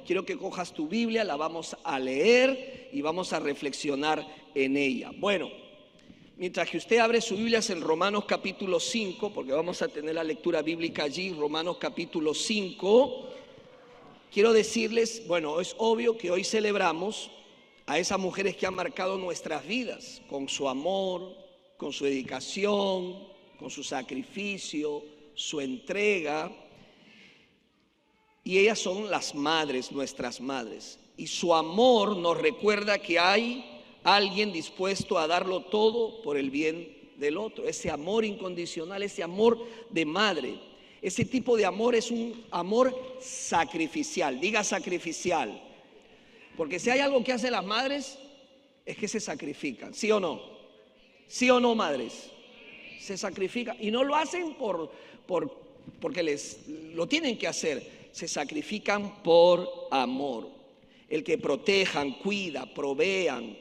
quiero que cojas tu Biblia, la vamos a leer y vamos a reflexionar en ella. Bueno, mientras que usted abre sus Biblias en Romanos capítulo 5, porque vamos a tener la lectura bíblica allí, Romanos capítulo 5, quiero decirles, bueno, es obvio que hoy celebramos a esas mujeres que han marcado nuestras vidas con su amor, con su dedicación, con su sacrificio, su entrega. Y ellas son las madres, nuestras madres. Y su amor nos recuerda que hay alguien dispuesto a darlo todo por el bien del otro. Ese amor incondicional, ese amor de madre. Ese tipo de amor es un amor sacrificial. Diga sacrificial. Porque si hay algo que hacen las madres, es que se sacrifican. ¿Sí o no? ¿Sí o no, madres? Se sacrifican. Y no lo hacen porque lo tienen que hacer. Se sacrifican por amor. El que protejan, cuida, provean.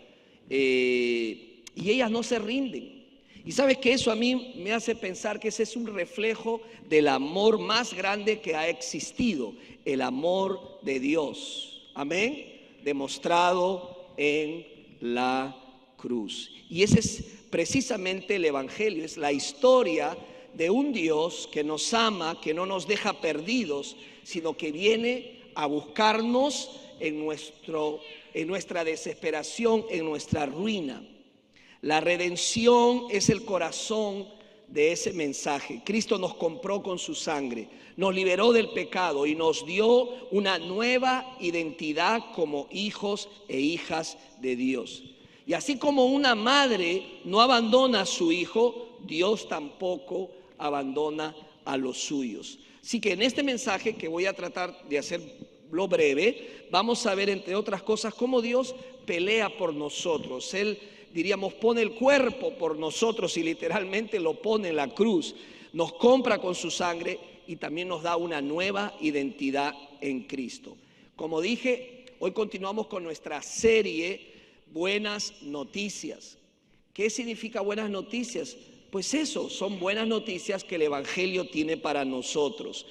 Y ellas no se rinden. Y sabes que eso a mí me hace pensar que ese es un reflejo del amor más grande que ha existido. El amor de Dios. Amén. Demostrado en la cruz. Y ese es precisamente el Evangelio. Es la historia de un Dios que nos ama, que no nos deja perdidos, sino que viene a buscarnos en nuestra desesperación, en nuestra ruina. La redención es el corazón de ese mensaje. Cristo nos compró con su sangre, nos liberó del pecado y nos dio una nueva identidad como hijos e hijas de Dios. Y así como una madre no abandona a su hijo, Dios tampoco abandona a los suyos. Así que en este mensaje, que voy a tratar de hacerlo breve, vamos a ver, entre otras cosas, cómo Dios pelea por nosotros. Él, diríamos, pone el cuerpo por nosotros y literalmente lo pone en la cruz. Nos compra con su sangre y también nos da una nueva identidad en Cristo. Como dije, hoy continuamos con nuestra serie Buenas Noticias. ¿Qué significa buenas noticias? Pues eso, son buenas noticias que el Evangelio tiene para nosotros.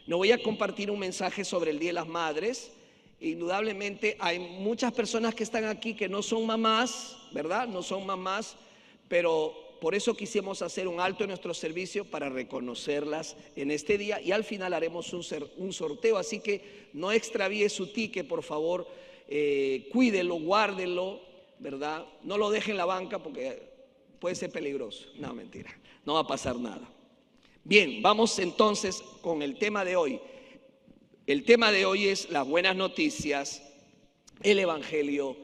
No voy a compartir un mensaje sobre el Día de las Madres. Indudablemente hay muchas personas que están aquí que no son mamás, ¿verdad? No son mamás, pero por eso quisimos hacer un alto en nuestro servicio para reconocerlas en este día, y al final haremos un sorteo, así que no extravíe su ticket, por favor, cuídelo, guárdelo, ¿verdad? No lo deje en la banca porque puede ser peligroso. No, mentira, no va a pasar nada. Bien, vamos entonces con el tema de hoy. El tema de hoy es las buenas noticias, el Evangelio,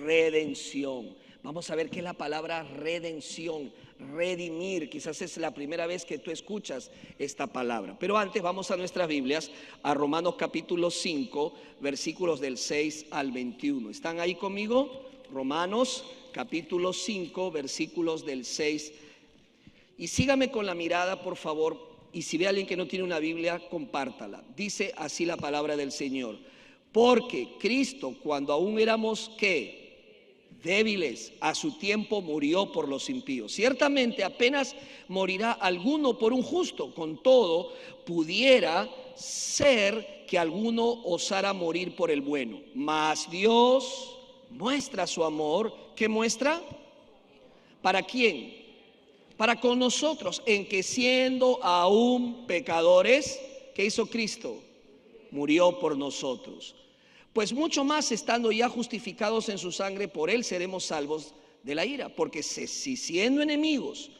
redención. Vamos a ver qué es la palabra redención, redimir. Quizás es la primera vez que tú escuchas esta palabra. Pero antes vamos a nuestras Biblias, a Romanos capítulo 5, versículos del 6 al 21. ¿Están ahí conmigo? Romanos capítulo 5, versículos del 6. Y sígame con la mirada, por favor. Y si ve a alguien que no tiene una Biblia, compártala. Dice así la palabra del Señor. Porque Cristo, cuando aún éramos, ¿qué? Débiles, a su tiempo murió por los impíos. Ciertamente apenas morirá alguno por un justo. Con todo, pudiera ser que alguno osara morir por el bueno. Mas Dios muestra su amor. ¿Qué muestra? ¿Para quién? Para con nosotros, en que siendo aún pecadores, ¿qué hizo Cristo? Murió por nosotros. Pues mucho más, estando ya justificados en su sangre, por él seremos salvos de la ira. Porque si siendo enemigos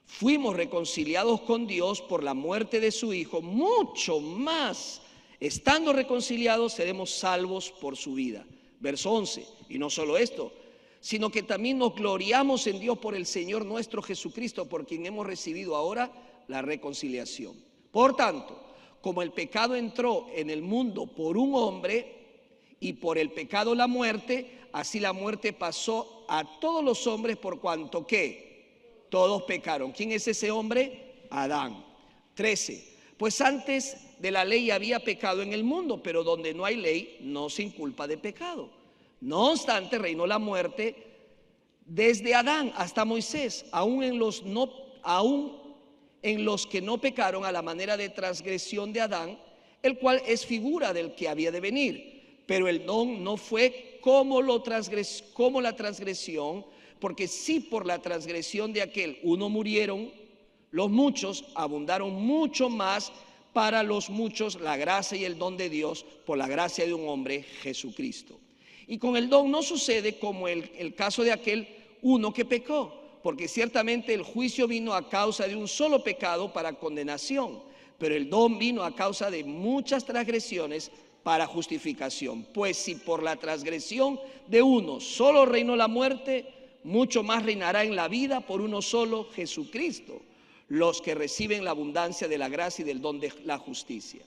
fuimos reconciliados con Dios por la muerte de su Hijo, mucho más, estando reconciliados, seremos salvos por su vida. Verso 11, y no solo esto, sino que también nos gloriamos en Dios por el Señor nuestro Jesucristo, por quien hemos recibido ahora la reconciliación. Por tanto, como el pecado entró en el mundo por un hombre, y por el pecado la muerte, así la muerte pasó a todos los hombres, por cuanto que todos pecaron. ¿Quién es ese hombre? Adán. 13. Pues antes de la ley había pecado en el mundo, pero donde no hay ley no se inculpa de pecado. No obstante, reinó la muerte desde Adán hasta Moisés, aún en los que no pecaron a la manera de transgresión de Adán, el cual es figura del que había de venir. Pero el don no fue como la transgresión, porque si por la transgresión de aquel uno murieron, los muchos abundaron mucho más para los muchos la gracia y el don de Dios por la gracia de un hombre, Jesucristo. Y con el don no sucede como el caso de aquel uno que pecó, porque ciertamente el juicio vino a causa de un solo pecado para condenación, pero el don vino a causa de muchas transgresiones para justificación. Pues si por la transgresión de uno solo reinó la muerte, mucho más reinará en la vida por uno solo, Jesucristo, los que reciben la abundancia de la gracia y del don de la justicia.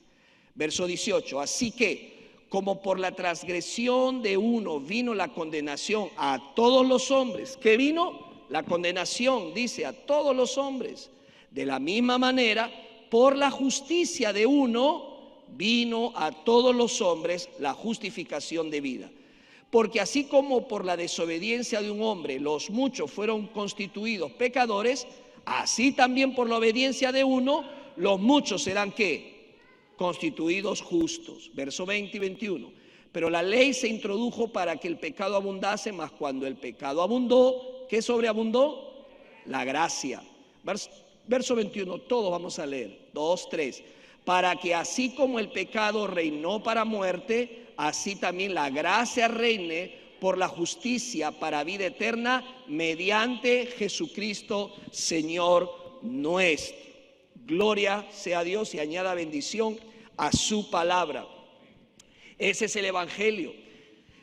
Verso 18, así que como por la transgresión de uno vino la condenación a todos los hombres, ¿qué vino? La condenación, dice, a todos los hombres. De la misma manera, por la justicia de uno vino a todos los hombres la justificación de vida. Porque así como por la desobediencia de un hombre los muchos fueron constituidos pecadores, así también por la obediencia de uno los muchos serán ¿qué? Constituidos justos. Verso 20 y 21. Pero la ley se introdujo para que el pecado abundase, mas cuando el pecado abundó, ¿qué sobreabundó? La gracia. Verso 21, todos vamos a leer. 2, 3. Para que así como el pecado reinó para muerte, así también la gracia reine por la justicia para vida eterna mediante Jesucristo, Señor nuestro. Gloria sea a Dios y añada bendición a su palabra. Ese es el Evangelio.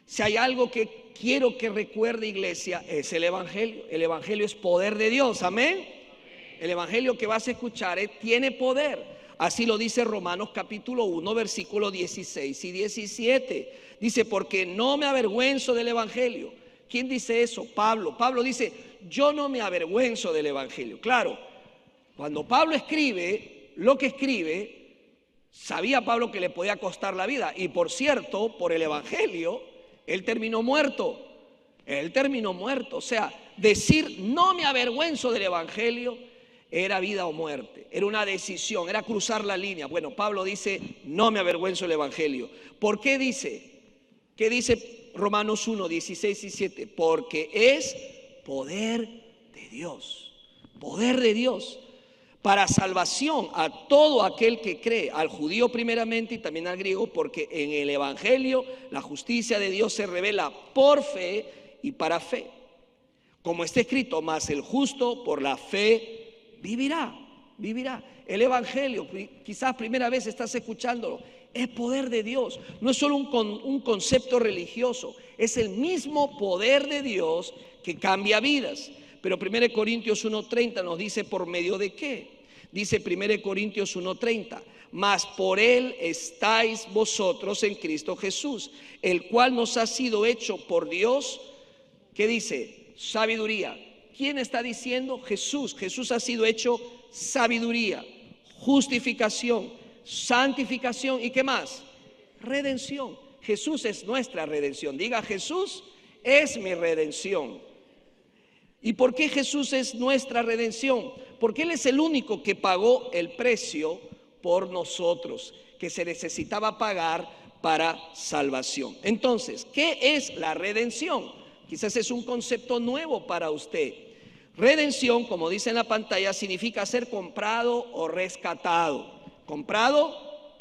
Si hay algo que quiero que recuerde, iglesia, es el Evangelio. El Evangelio es poder de Dios, amén. El Evangelio que vas a escuchar tiene poder. Así lo dice Romanos capítulo 1, versículos 16 y 17. Dice, porque no me avergüenzo del Evangelio. ¿Quién dice eso? Pablo. Pablo dice, yo no me avergüenzo del Evangelio. Claro, cuando Pablo escribe lo que escribe, sabía Pablo que le podía costar la vida. Y por cierto, por el Evangelio, él terminó muerto. Él terminó muerto. O sea, decir no me avergüenzo del Evangelio era vida o muerte, era una decisión, era cruzar la línea. Bueno, Pablo dice, no me avergüenzo del Evangelio. ¿Por qué dice? ¿Qué dice Romanos 1, 16 y 17? Porque es poder de Dios, poder de Dios, para salvación a todo aquel que cree, al judío primeramente y también al griego, porque en el Evangelio la justicia de Dios se revela por fe y para fe. Como está escrito, mas el justo por la fe vivirá, vivirá. El Evangelio, quizás primera vez estás escuchándolo, es poder de Dios. No es solo un concepto religioso, es el mismo poder de Dios que cambia vidas. Pero 1 Corintios 1:30 nos dice por medio de qué. Dice 1 Corintios 1:30, mas por él estáis vosotros en Cristo Jesús, el cual nos ha sido hecho por Dios, ¿qué dice? Sabiduría. ¿Quién está diciendo? Jesús. Jesús ha sido hecho sabiduría, justificación, santificación y ¿qué más? Redención. Jesús es nuestra redención. Diga, Jesús es mi redención. ¿Y por qué Jesús es nuestra redención? Porque Él es el único que pagó el precio por nosotros, que se necesitaba pagar para salvación. Entonces, ¿qué es la redención? Quizás es un concepto nuevo para usted. Redención, como dice en la pantalla, significa ser comprado o rescatado. Comprado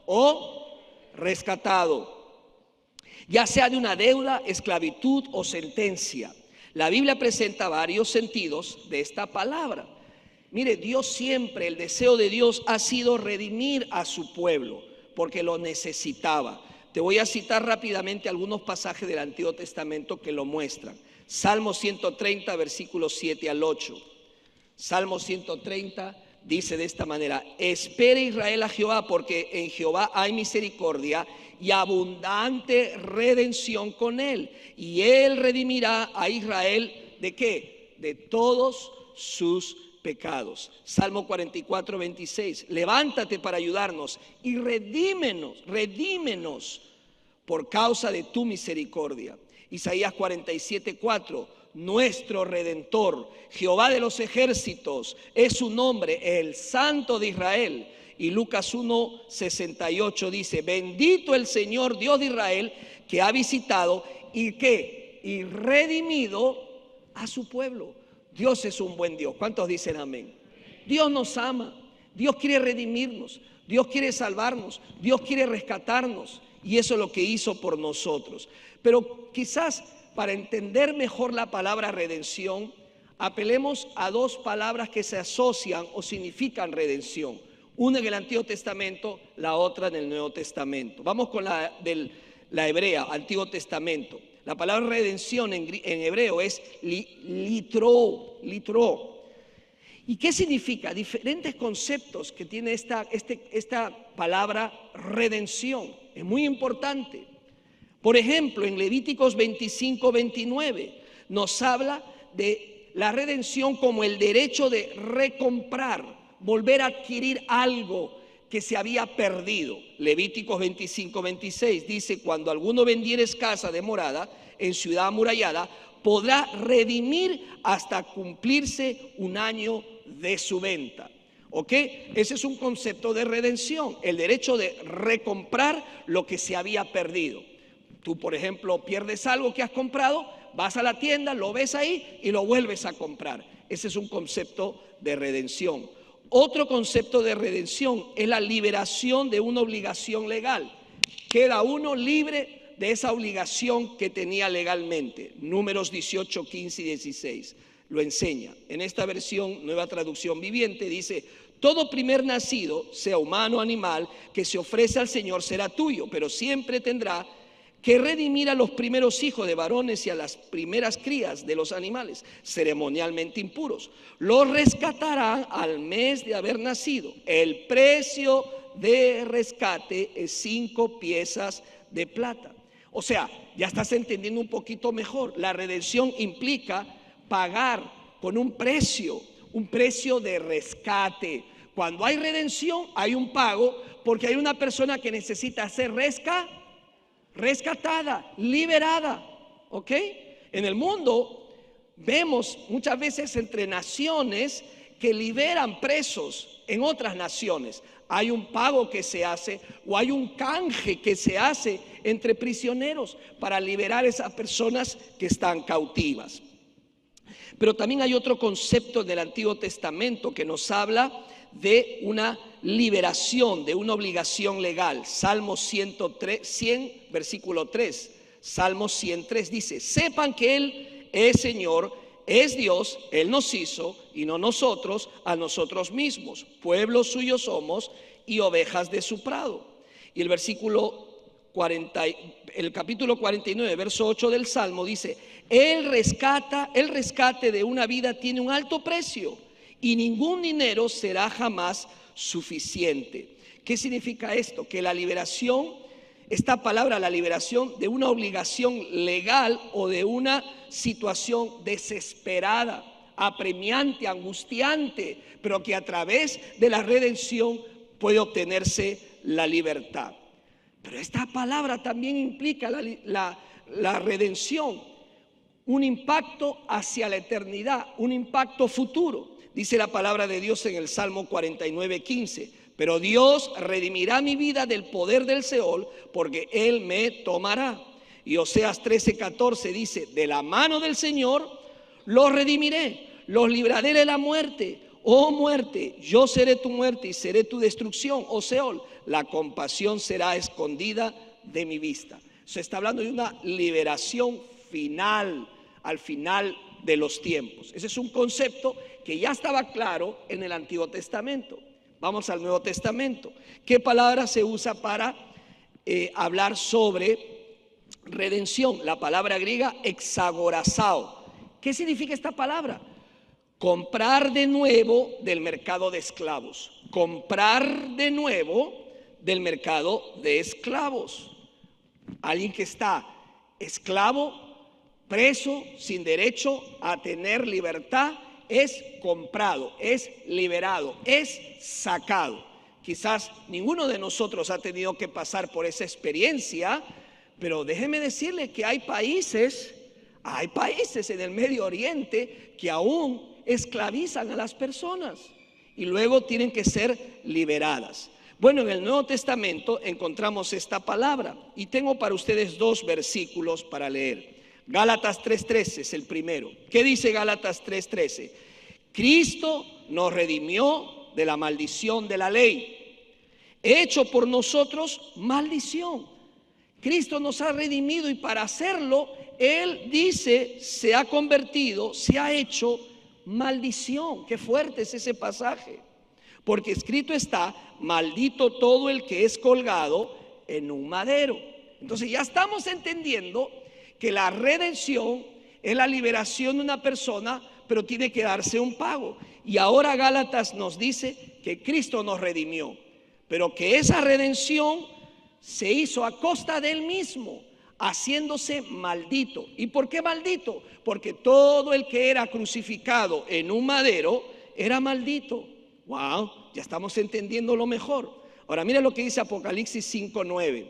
o rescatado, ya sea de una deuda, esclavitud o sentencia. La Biblia presenta varios sentidos de esta palabra. Mire, Dios siempre, el deseo de Dios ha sido redimir a su pueblo, porque lo necesitaba. Te voy a citar rápidamente algunos pasajes del Antiguo Testamento que lo muestran. Salmo 130, versículos 7 al 8. Salmo 130 dice de esta manera: espere Israel a Jehová, porque en Jehová hay misericordia y abundante redención con él. Y él redimirá a Israel ¿de qué? De todos sus pecados. Salmo 44, 26. Levántate para ayudarnos y redímenos por causa de tu misericordia. Isaías 47, 4. Nuestro Redentor, Jehová de los ejércitos, es su nombre, el Santo de Israel. y Lucas 1:68 dice: bendito el Señor Dios de Israel, que ha visitado y redimido a su pueblo. Dios es un buen Dios. ¿Cuántos dicen amén? Dios nos ama, Dios quiere redimirnos, Dios quiere salvarnos, Dios quiere rescatarnos, y eso es lo que hizo por nosotros. Pero quizás para entender mejor la palabra redención, apelemos a dos palabras que se asocian o significan redención. Una en el Antiguo Testamento, la otra en el Nuevo Testamento. Vamos con la hebrea, Antiguo Testamento. La palabra redención en hebreo es litro. ¿Y qué significa? Diferentes conceptos que tiene esta palabra redención. Es muy importante. Por ejemplo, en Levíticos 25:29 nos habla de la redención como el derecho de recomprar, volver a adquirir algo que se había perdido. Levíticos 25:26 dice: cuando alguno vendieres casa de morada en ciudad amurallada, podrá redimir hasta cumplirse un año de su venta. ¿Ok? Ese es un concepto de redención, el derecho de recomprar lo que se había perdido. Tú, por ejemplo, pierdes algo que has comprado, vas a la tienda, lo ves ahí y lo vuelves a comprar. Ese es un concepto de redención. Otro concepto de redención es la liberación de una obligación legal. Queda uno libre de esa obligación que tenía legalmente. Números 18, 15 y 16 lo enseña. En esta versión, Nueva Traducción Viviente, dice: todo primer nacido, sea humano o animal, que se ofrece al Señor será tuyo, pero siempre tendrá que redimir a los primeros hijos de varones y a las primeras crías de los animales ceremonialmente impuros. Los rescatarán al mes de haber nacido. El precio de rescate es 5 piezas de plata. O sea, ya estás entendiendo un poquito mejor. La redención implica pagar con un precio de rescate. Cuando hay redención hay un pago, porque hay una persona que necesita ser rescatada, liberada. ¿Ok? En el mundo vemos muchas veces entre naciones que liberan presos en otras naciones. Hay un pago que se hace o hay un canje que se hace entre prisioneros para liberar a esas personas que están cautivas. Pero también hay otro concepto del Antiguo Testamento que nos habla de una liberación, de una obligación legal. Salmo 100, versículo 3. Salmo 103 dice: sepan que Él es Señor, es Dios, Él nos hizo y no nosotros a nosotros mismos. Pueblo suyo somos y ovejas de su prado. Y el capítulo 49, verso 8 del Salmo dice: el rescate de una vida tiene un alto precio y ningún dinero será jamás suficiente. ¿Qué significa esto? Que la liberación, esta palabra, la liberación de una obligación legal o de una situación desesperada, apremiante, angustiante, pero que a través de la redención puede obtenerse la libertad. Pero esta palabra también implica la redención, un impacto hacia la eternidad, un impacto futuro. Dice la palabra de Dios en el Salmo 49:15: pero Dios redimirá mi vida del poder del Seol, porque Él me tomará. Y Oseas 13:14 dice: de la mano del Señor los redimiré, los libraré de la muerte. Oh muerte, yo seré tu muerte y seré tu destrucción. Oh Seol, la compasión será escondida de mi vista. Se está hablando de una liberación final, al final de los tiempos. Ese es un concepto que ya estaba claro en el Antiguo Testamento. Vamos al Nuevo Testamento. ¿Qué palabra se usa para hablar sobre redención? La palabra griega exagorazao. ¿Qué significa esta palabra? Comprar de nuevo del mercado de esclavos. Comprar de nuevo del mercado de esclavos. Alguien que está esclavo, preso, sin derecho a tener libertad, es comprado, es liberado, es sacado. Quizás ninguno de nosotros ha tenido que pasar por esa experiencia, pero déjeme decirle que hay países en el Medio Oriente que aún esclavizan a las personas y luego tienen que ser liberadas. Bueno, en el Nuevo Testamento encontramos esta palabra y tengo para ustedes 2 versículos para leer. Gálatas 3:13 es el primero. ¿Qué dice Gálatas 3:13? Cristo nos redimió de la maldición de la ley, hecho por nosotros maldición. Cristo nos ha redimido y para hacerlo, Él dice, se ha convertido, se ha hecho maldición. Qué fuerte es ese pasaje. Porque escrito está, maldito todo el que es colgado en un madero. Entonces ya estamos entendiendo que la redención es la liberación de una persona, pero tiene que darse un pago. Y ahora Gálatas nos dice que Cristo nos redimió, pero que esa redención se hizo a costa de Él mismo, haciéndose maldito. ¿Y por qué maldito? Porque todo el que era crucificado en un madero era maldito. Wow, ya estamos entendiendo lo mejor. Ahora mira lo que dice Apocalipsis 5:9.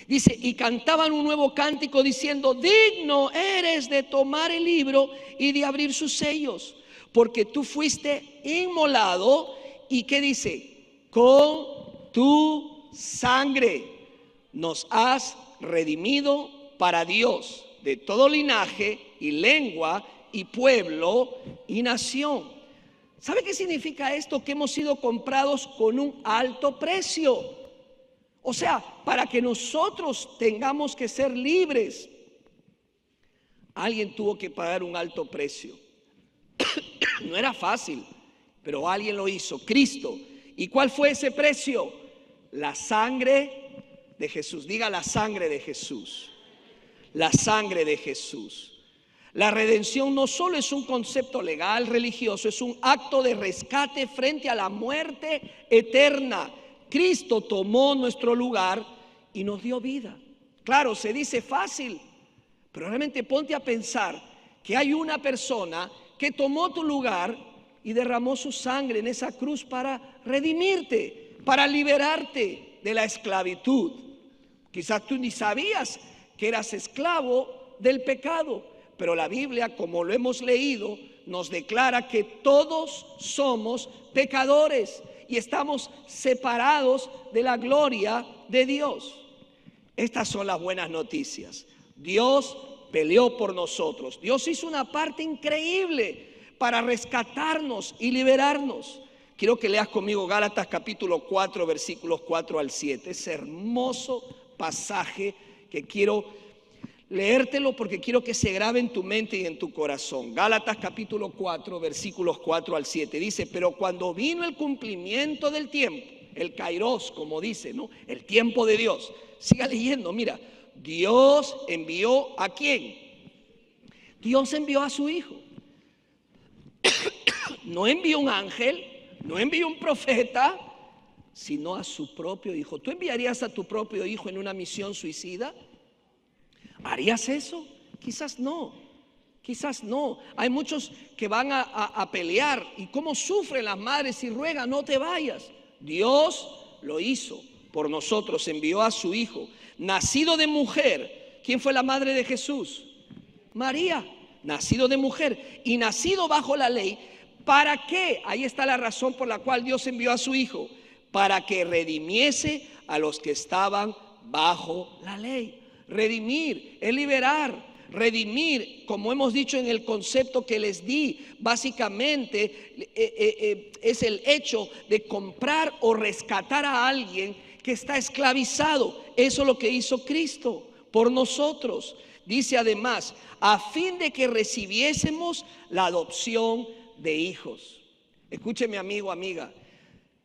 Dice, y cantaban un nuevo cántico diciendo, digno eres de tomar el libro y de abrir sus sellos, porque tú fuiste inmolado. ¿Y qué dice? Con tu sangre nos has redimido para Dios de todo linaje y lengua y pueblo y nación. ¿Sabe qué significa esto? Que hemos sido comprados con un alto precio. O sea, para que nosotros tengamos que ser libres, alguien tuvo que pagar un alto precio. No era fácil, pero alguien lo hizo, Cristo. ¿Y cuál fue ese precio? La sangre de Jesús. Diga, la sangre de Jesús. La sangre de Jesús. La redención no solo es un concepto legal, religioso, es un acto de rescate frente a la muerte eterna. Cristo tomó nuestro lugar y nos dio vida. Claro, se dice fácil, pero realmente ponte a pensar que hay una persona que tomó tu lugar y derramó su sangre en esa cruz para redimirte, para liberarte de la esclavitud. Quizás tú ni sabías que eras esclavo del pecado. Pero la Biblia, como lo hemos leído, nos declara que todos somos pecadores y estamos separados de la gloria de Dios. Estas son las buenas noticias. Dios peleó por nosotros. Dios hizo una parte increíble para rescatarnos y liberarnos. Quiero que leas conmigo Gálatas capítulo 4, versículos 4 al 7. Ese hermoso pasaje que quiero leértelo porque quiero que se grabe en tu mente y en tu corazón. Gálatas capítulo 4, versículos 4 al 7. Dice, pero cuando vino el cumplimiento del tiempo, el kairos, como dice, ¿no? El tiempo de Dios. Siga leyendo, mira. Dios envió ¿a quién? Dios envió a su Hijo. No envió un ángel, no envió un profeta, sino a su propio Hijo. ¿Tú enviarías a tu propio Hijo en una misión suicida? ¿Harías eso? Quizás no, quizás no. Hay muchos que van a pelear y cómo sufren las madres y ruegan, no te vayas. Dios lo hizo por nosotros, envió a su Hijo, nacido de mujer. ¿Quién fue la madre de Jesús? María, nacido de mujer y nacido bajo la ley. ¿Para qué? Ahí está la razón por la cual Dios envió a su Hijo, para que redimiese a los que estaban bajo la ley. Redimir es liberar. Redimir, como hemos dicho en el concepto que les di, básicamente es el hecho de comprar o rescatar a alguien que está esclavizado. Eso es lo que hizo Cristo por nosotros. Dice además, a fin de que recibiésemos la adopción de hijos. Escúcheme, amigo, amiga.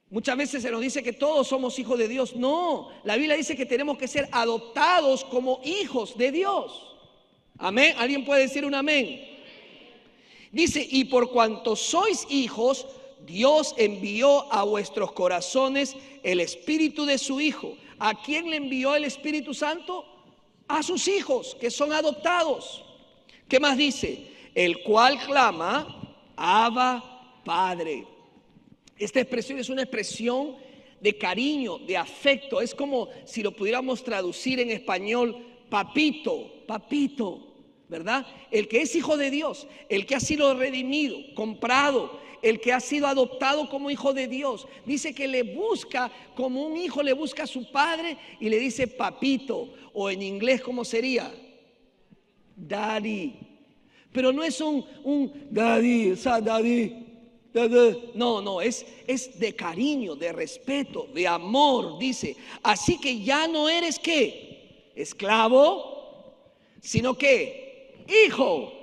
Muchas veces se nos dice que todos somos hijos de Dios. No, la Biblia dice que tenemos que ser adoptados como hijos de Dios. Amén. ¿Alguien puede decir un amén? Dice, y por cuanto sois hijos, Dios envió a vuestros corazones el Espíritu de su Hijo. ¿A quién le envió el Espíritu Santo? A sus hijos, que son adoptados. ¿Qué más dice? El cual clama, Abba, Padre. Esta expresión es una expresión de cariño, de afecto. Es como si lo pudiéramos traducir en español, papito, papito. ¿verdad? El que es hijo de Dios, el que ha sido redimido, comprado, el que ha sido adoptado como hijo de Dios, dice que le busca como un hijo le busca a su padre y le dice papito, o en inglés, ¿cómo sería? Daddy. Pero no es un daddy, o sea, daddy. No, es de cariño, de respeto, de amor, dice. Así que ya no eres ¿qué? Esclavo, sino que hijo.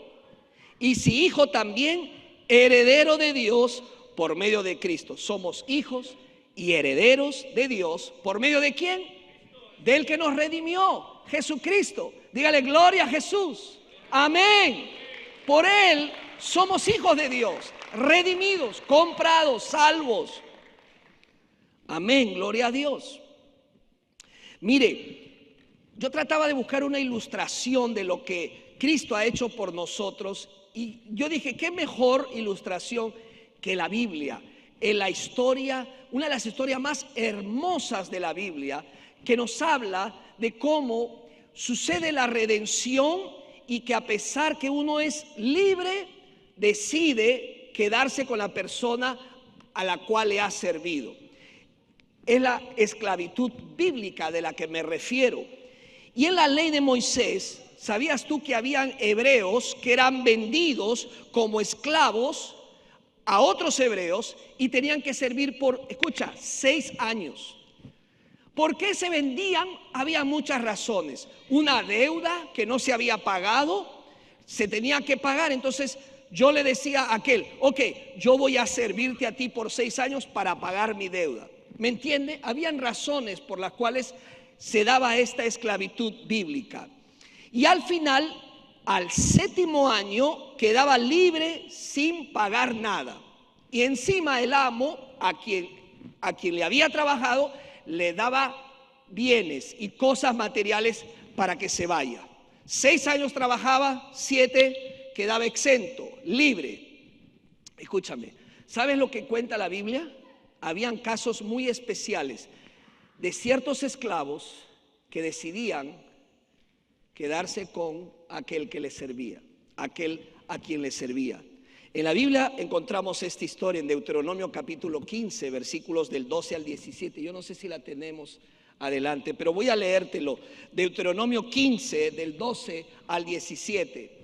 Y si hijo también, heredero de Dios por medio de Cristo. Somos hijos y herederos de Dios. ¿Por medio de quién? Del que nos redimió, Jesucristo. Dígale gloria a Jesús. Amén. Por Él somos hijos de Dios, redimidos, comprados, salvos. Amén, gloria a Dios. Mire, yo trataba de buscar una ilustración de lo que Cristo ha hecho por nosotros y yo dije, ¿qué mejor ilustración que la Biblia? En la historia, una de las historias más hermosas de la Biblia, que nos habla de cómo sucede la redención y que a pesar que uno es libre, decide quedarse con la persona a la cual le ha servido. Es la esclavitud bíblica de la que me refiero. Y en la ley de Moisés, ¿sabías tú que habían hebreos que eran vendidos como esclavos a otros hebreos y tenían que servir por, escucha, 6 años? ¿Por qué se vendían? Había muchas razones. Una deuda que no se había pagado, se tenía que pagar. Entonces yo le decía a aquel, ok, yo voy a servirte a ti por 6 años para pagar mi deuda. ¿Me entiende? Habían razones por las cuales se daba esta esclavitud bíblica. Y al final, al 7º año, quedaba libre sin pagar nada. Y encima el amo, a quien le había trabajado, le daba bienes y cosas materiales para que se vaya. 6 años trabajaba, 7 quedaba exento, libre. Escúchame, ¿sabes lo que cuenta la Biblia? Habían casos muy especiales de ciertos esclavos que decidían quedarse con aquel que les servía, aquel a quien les servía. En la Biblia encontramos esta historia en Deuteronomio capítulo 15, versículos del 12 al 17. Yo no sé si la tenemos adelante, pero voy a leértelo. Deuteronomio 15, del 12 al 17.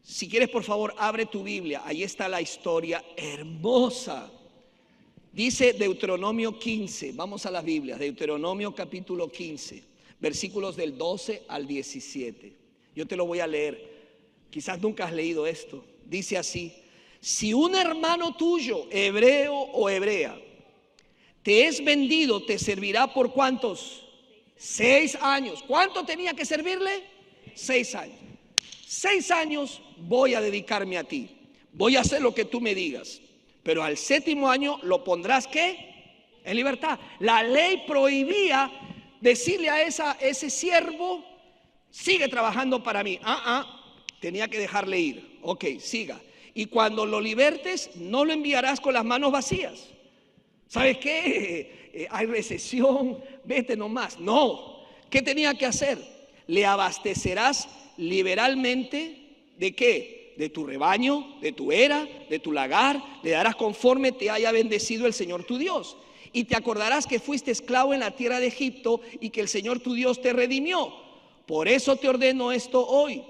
Si quieres, por favor, abre tu Biblia. Ahí está la historia hermosa. Dice Deuteronomio 15, vamos a la Biblia, Deuteronomio capítulo 15, versículos del 12 al 17. Yo te lo voy a leer. Quizás nunca has leído esto. Dice así: si un hermano tuyo, hebreo o hebrea, te es vendido, te servirá por ¿cuántos? 6 años. ¿Cuánto tenía que servirle? 6 años. 6 años voy a dedicarme a ti. Voy a hacer lo que tú me digas. Pero al 7º año lo pondrás ¿qué? En libertad. La ley prohibía decirle a ese siervo, sigue trabajando para mí. Tenía que dejarle ir. Ok, siga. Y cuando lo libertes, no lo enviarás con las manos vacías. ¿Sabes qué? Hay recesión, vete nomás. No. ¿Qué tenía que hacer? Le abastecerás liberalmente ¿de qué? De tu rebaño, de tu era, de tu lagar. Le darás conforme te haya bendecido el Señor tu Dios. Y te acordarás que fuiste esclavo en la tierra de Egipto y que el Señor tu Dios te redimió. Por eso te ordeno esto hoy.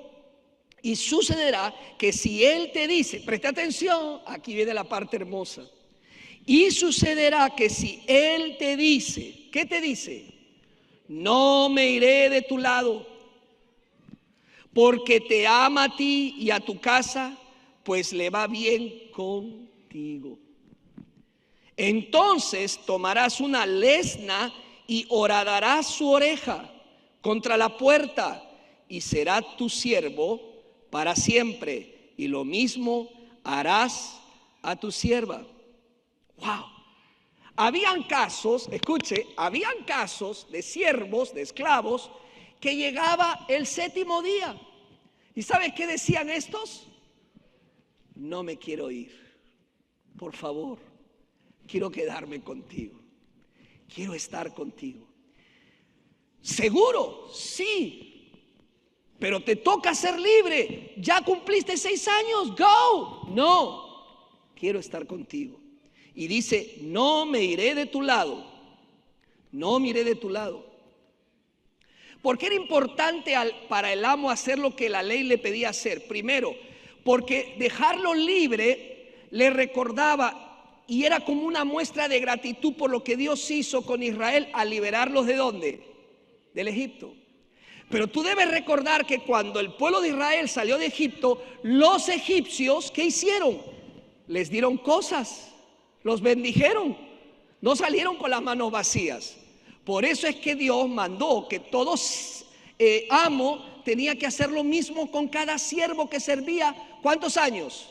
Y sucederá que si Él te dice, presta atención, aquí viene la parte hermosa. Y sucederá que si Él te dice, ¿qué te dice? No me iré de tu lado, porque te ama a ti y a tu casa, pues le va bien contigo. Entonces tomarás una lesna y horadarás su oreja contra la puerta y será tu siervo para siempre, y lo mismo harás a tu sierva. Wow. Habían casos, escuche, habían casos de siervos, de esclavos, que llegaba el 7º día. ¿Y sabes qué decían estos? No me quiero ir. Por favor, quiero quedarme contigo. Quiero estar contigo. ¿Seguro? Sí. pero te toca ser libre. Ya cumpliste 6 años, go. No, quiero estar contigo. Y dice, no me iré de tu lado. No me iré de tu lado. ¿Por qué era importante para el amo hacer lo que la ley le pedía hacer? Primero, porque dejarlo libre le recordaba y era como una muestra de gratitud por lo que Dios hizo con Israel al liberarlos ¿de dónde? Del Egipto. Pero tú debes recordar que cuando el pueblo de Israel salió de Egipto, los egipcios, ¿qué hicieron? Les dieron cosas, los bendijeron, no salieron con las manos vacías. Por eso es que Dios mandó que todos amo tenía que hacer lo mismo con cada siervo que servía. ¿Cuántos años?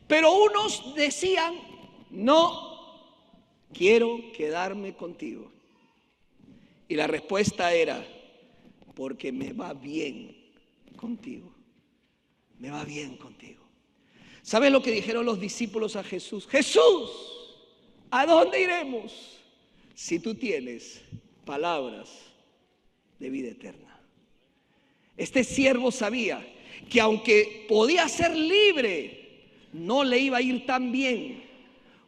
Pero unos decían, no, quiero quedarme contigo. Y la respuesta era, porque me va bien contigo. Me va bien contigo. ¿Sabes lo que dijeron los discípulos a Jesús? Jesús, ¿a dónde iremos si tú tienes palabras de vida eterna? Este siervo sabía que aunque podía ser libre, no le iba a ir tan bien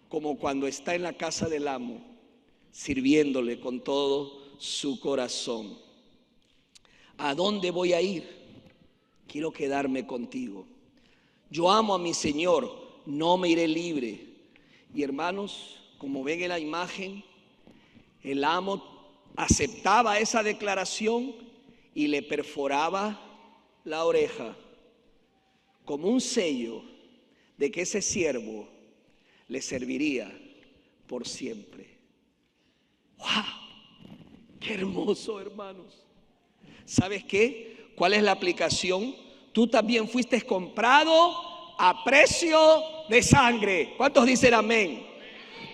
como cuando está en la casa del amo, sirviéndole con todo su corazón. ¿A dónde voy a ir? Quiero quedarme contigo. Yo amo a mi Señor, no me iré libre. Y hermanos, como ven en la imagen, el amo aceptaba esa declaración y le perforaba la oreja como un sello de que ese siervo le serviría por siempre. ¡Wow! ¡Qué hermoso, hermanos! ¿Sabes qué? ¿Cuál es la aplicación? Tú también fuiste comprado a precio de sangre. ¿Cuántos dicen amén?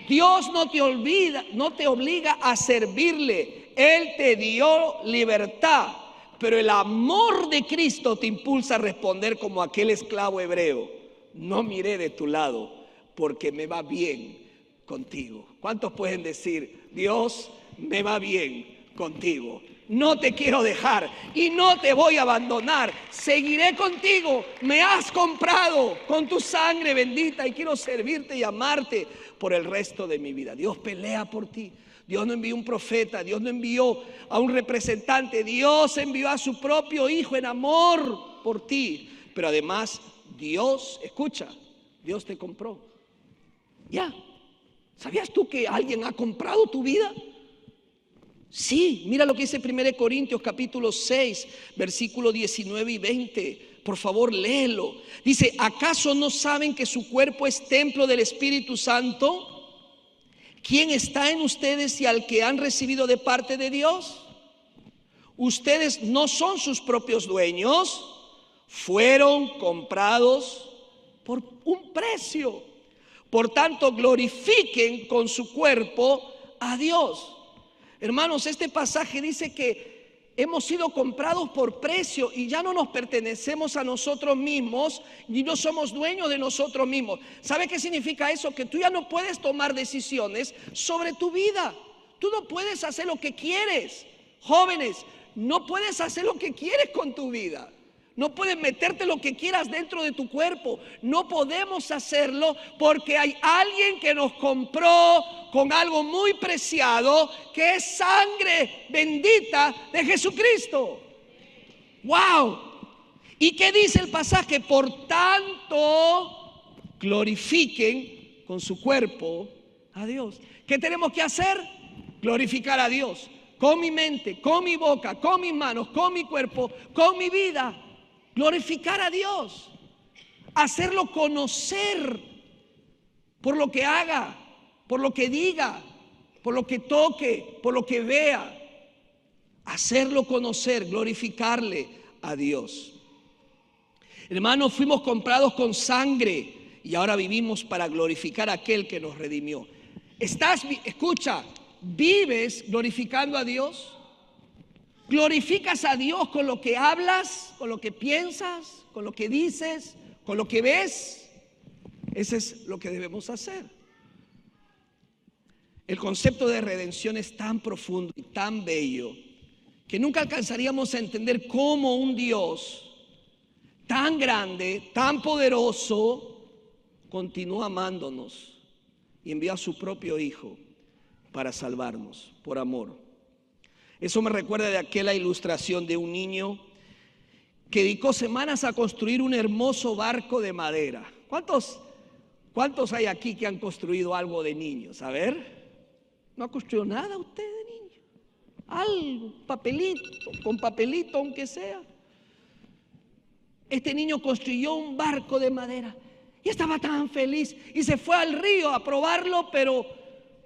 Dios no te obliga a servirle. Él te dio libertad, pero el amor de Cristo te impulsa a responder como aquel esclavo hebreo. No miré de tu lado, porque me va bien contigo. ¿Cuántos pueden decir, Dios, me va bien contigo? No te quiero dejar y no te voy a abandonar. Seguiré contigo. Me has comprado con tu sangre bendita y quiero servirte y amarte por el resto de mi vida. Dios pelea por ti. Dios no envió un profeta, Dios no envió a un representante, Dios envió a su propio Hijo en amor por ti. Pero además Dios, escucha, Dios te compró. Ya, ¿sabías tú que alguien ha comprado tu vida? Sí, mira lo que dice 1 Corintios capítulo 6, versículo 19 y 20. Por favor, léelo. Dice, ¿acaso no saben que su cuerpo es templo del Espíritu Santo, quien está en ustedes y al que han recibido de parte de Dios? Ustedes no son sus propios dueños, fueron comprados por un precio. Por tanto, glorifiquen con su cuerpo a Dios. Hermanos, este pasaje dice que hemos sido comprados por precio y ya no nos pertenecemos a nosotros mismos ni no somos dueños de nosotros mismos. ¿Sabe qué significa eso? Que tú ya no puedes tomar decisiones sobre tu vida. Tú no puedes hacer lo que quieres. Jóvenes, no puedes hacer lo que quieres con tu vida. No puedes meterte lo que quieras dentro de tu cuerpo. No podemos hacerlo porque hay alguien que nos compró con algo muy preciado, que es sangre bendita de Jesucristo. ¡Wow! ¿Y qué dice el pasaje? Por tanto, glorifiquen con su cuerpo a Dios. ¿Qué tenemos que hacer? Glorificar a Dios. Con mi mente, con mi boca, con mis manos, con mi cuerpo, con mi vida. Glorificar a Dios, hacerlo conocer por lo que haga, por lo que diga, por lo que toque, por lo que vea. Hacerlo conocer, glorificarle a Dios. Hermanos, fuimos comprados con sangre y ahora vivimos para glorificar a aquel que nos redimió. Escucha, ¿vives glorificando a Dios? ¿Glorificas a Dios con lo que hablas, con lo que piensas, con lo que dices, con lo que ves? Ese es lo que debemos hacer. El concepto de redención es tan profundo y tan bello que nunca alcanzaríamos a entender cómo un Dios tan grande, tan poderoso, continúa amándonos y envió a su propio Hijo para salvarnos por amor. Eso me recuerda de aquella ilustración de un niño que dedicó semanas a construir un hermoso barco de madera. ¿Cuántos hay aquí que han construido algo de niños? A ver, ¿no ha construido nada usted de niño? Algo, con papelito aunque sea. Este niño construyó un barco de madera y estaba tan feliz y se fue al río a probarlo, pero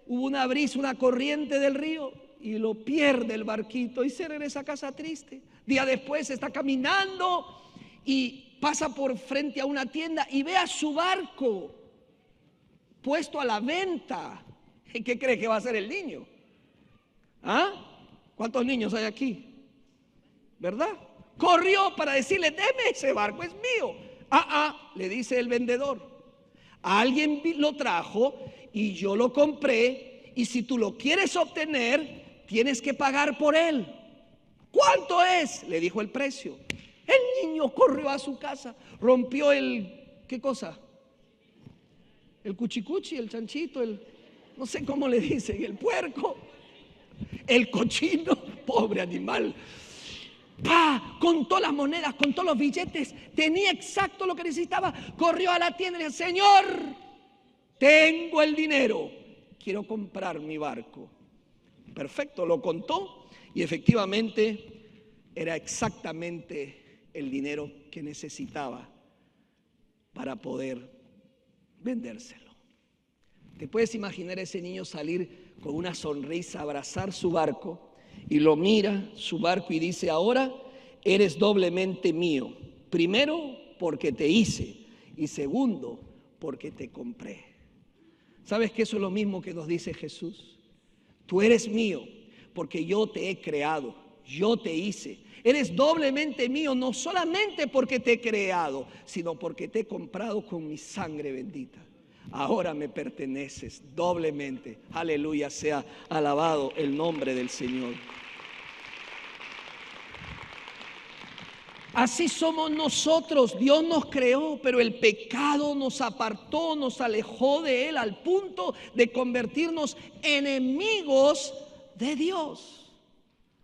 hubo una brisa, una corriente del río y lo pierde el barquito y se regresa a casa triste. Día después está caminando y pasa por frente a una tienda y ve a su barco puesto a la venta. ¿Y qué cree que va a hacer el niño? ¿Ah? ¿Cuántos niños hay aquí? ¿Verdad? Corrió para decirle: deme ese barco, es mío. Le dice el vendedor: alguien lo trajo y yo lo compré, y si tú lo quieres obtener, tienes que pagar por él. ¿Cuánto es? Le dijo el precio. El niño corrió a su casa, rompió ¿qué cosa? El cuchicuchi, el chanchito, no sé cómo le dicen, el puerco, el cochino, pobre animal. Contó las monedas, contó los billetes, tenía exacto lo que necesitaba. Corrió a la tienda y dijo: Señor, tengo el dinero, quiero comprar mi barco. Perfecto, lo contó y efectivamente era exactamente el dinero que necesitaba para poder vendérselo. ¿Te puedes imaginar a ese niño salir con una sonrisa, abrazar su barco, y lo mira, su barco, y dice: ahora eres doblemente mío? Primero, porque te hice, y segundo, porque te compré. ¿Sabes que eso es lo mismo que nos dice Jesús? Tú eres mío porque yo te he creado, yo te hice. Eres doblemente mío, no solamente porque te he creado, sino porque te he comprado con mi sangre bendita. Ahora me perteneces doblemente. Aleluya, sea alabado el nombre del Señor. Así somos nosotros. Dios nos creó, pero el pecado nos apartó, nos alejó de Él al punto de convertirnos enemigos de Dios.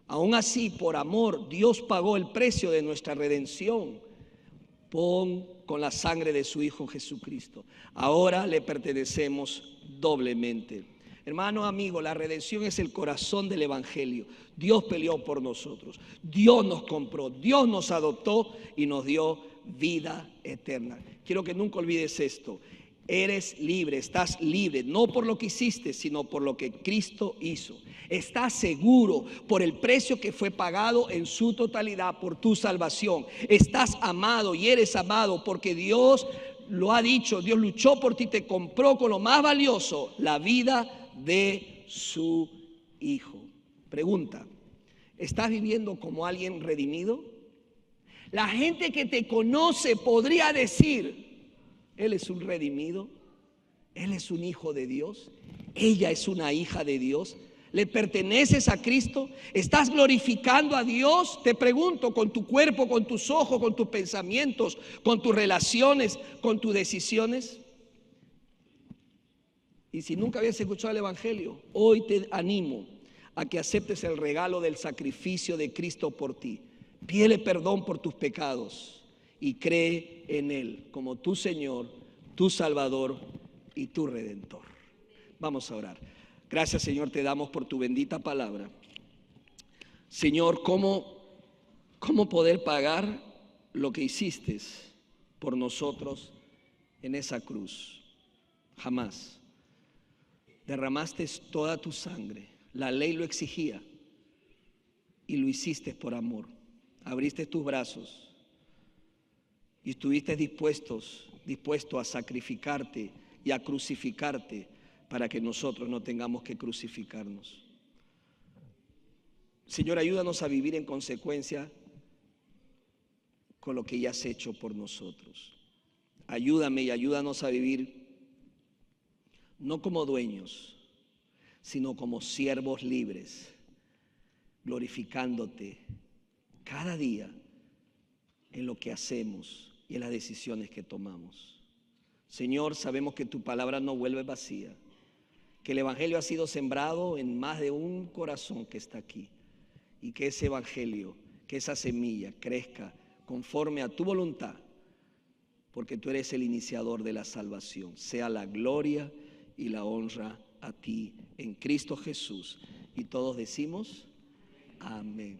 Aún así, por amor, Dios pagó el precio de nuestra redención con la sangre de su Hijo Jesucristo. Ahora le pertenecemos doblemente. Hermano, amigo, la redención es el corazón del Evangelio. Dios peleó por nosotros, Dios nos compró, Dios nos adoptó y nos dio vida eterna. Quiero que nunca olvides esto: eres libre, estás libre, no por lo que hiciste, sino por lo que Cristo hizo. Estás seguro por el precio que fue pagado en su totalidad por tu salvación. Estás amado y eres amado porque Dios lo ha dicho. Dios luchó por ti, te compró con lo más valioso, la vida de su Hijo. Pregunta: ¿estás viviendo como alguien redimido? La gente que te conoce podría decir: él es un redimido, él es un hijo de Dios, ella es una hija de Dios. ¿Le perteneces a Cristo? ¿Estás glorificando a Dios? Te pregunto, con tu cuerpo, con tus ojos, con tus pensamientos, con tus relaciones, con tus decisiones. Y si nunca habías escuchado el Evangelio, hoy te animo a que aceptes el regalo del sacrificio de Cristo por ti. Pídele perdón por tus pecados y cree en Él como tu Señor, tu Salvador y tu Redentor. Vamos a orar. Gracias, Señor, te damos por tu bendita palabra. Señor, ¿cómo poder pagar lo que hiciste por nosotros en esa cruz? Jamás. Derramaste toda tu sangre, la ley lo exigía y lo hiciste por amor. Abriste tus brazos y estuviste dispuesto a sacrificarte y a crucificarte para que nosotros no tengamos que crucificarnos. Señor, ayúdanos a vivir en consecuencia con lo que ya has hecho por nosotros. Ayúdame y ayúdanos a vivir no como dueños, sino como siervos libres, glorificándote cada día en lo que hacemos y en las decisiones que tomamos. Señor, sabemos que tu palabra no vuelve vacía, que el evangelio ha sido sembrado en más de un corazón que está aquí, y que ese evangelio, que esa semilla crezca conforme a tu voluntad, porque tú eres el iniciador de la salvación. Sea la gloria y la honra a ti en Cristo Jesús. Y todos decimos amén.